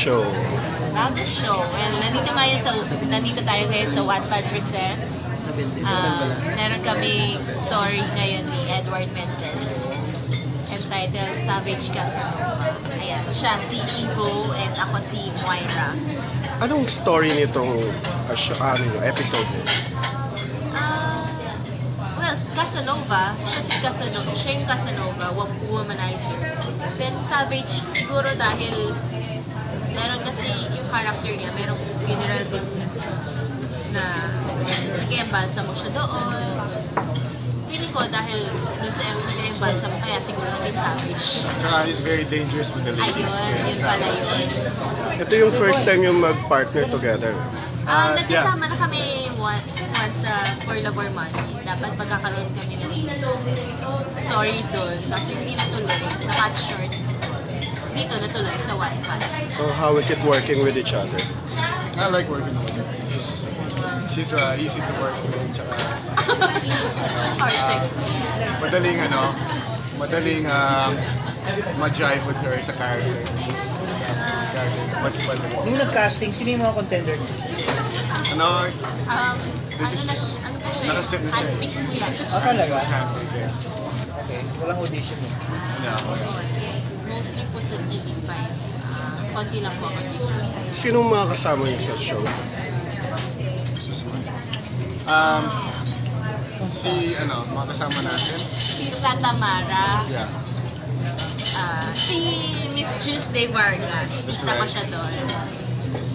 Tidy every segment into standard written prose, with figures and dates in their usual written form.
show? About the show. Well, nandito tayo ngayon sa Wattpad Presents. Meron kami story ngayon ni Edward Mendez entitled Savage Casanova. Ayan, siya si Ivo and ako si Moira. Anong story nitong episode niyo? Well, Casanova, siya yung Casanova, womanizer. Then Savage siguro dahil meron kasi yung character niya, merong funeral business na nag-embalsa mo siya doon. Feeling ko dahil doon sa nag-embalsa mo, kaya siguro naging savage. Tsaka he's very dangerous with the ladies. Ayun, yun pala yun. Ito yung first time yung mag-partner together. Nagkasama na kami once For Love or Money. Dapat magkakaroon kami ng story doon. Tapos hindi natuloy, na-cut short. Dito natuloy sa Wattpad. So how is it working with each other? I like working with her. She's easy to work with. Tsaka, madaling ma-jive with her sa character. Nung nag-casting, sino yung mga contender? Ano Ano na siya? Nakaset na siya. Handpick mo yan. Talaga? Handpick, yeah. Okay, walang audition mo. Yeah. Mostly po sa TV5. Konti lang po ako dito. Sinong mga kasama niyo sa show? Mga kasama natin. Si Tata Mara, Yeah. si Miss Tuesday Vargas, kita ko siya doon.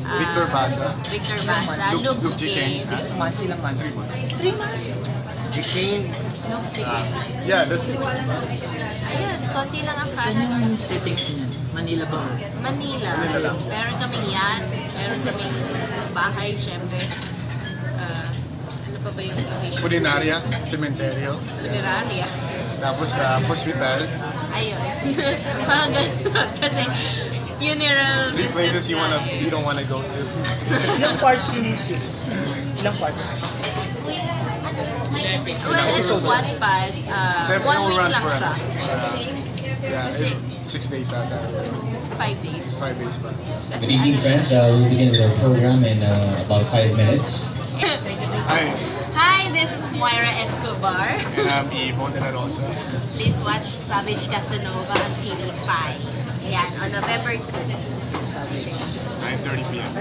Victor Basa. Victor Basa, Luke Duquesne. Months ilang months? 3 months? Duquesne. Luke Duquesne. Yeah, that's it. Ayun, konti lang ang Saan cast. yung settings niya? Manila ba? Manila. Manila lang. Meron kaming yan. Meron kaming bahay, syempre. Ano pa ba yung location? Culinaria, cementerio. Funeraria. Tapos hospital. Ayun. Mga ganun. Kasi funeral 3 places business you don't wanna go to. Ilang parts yung series? Ilang parts? Well, it's Wattpad. 1 week run lang for siya. Yeah, Kasi 6 days ata. 5 days. 5 days pa. Kasi Good evening, friends. We'll begin with our program in about 5 minutes. Hi, this is Moira Escobar. And I'm Ivo de la Rosa. Please watch Savage Casanova on TV5. Ayan, on November 2. 9:30 p.m.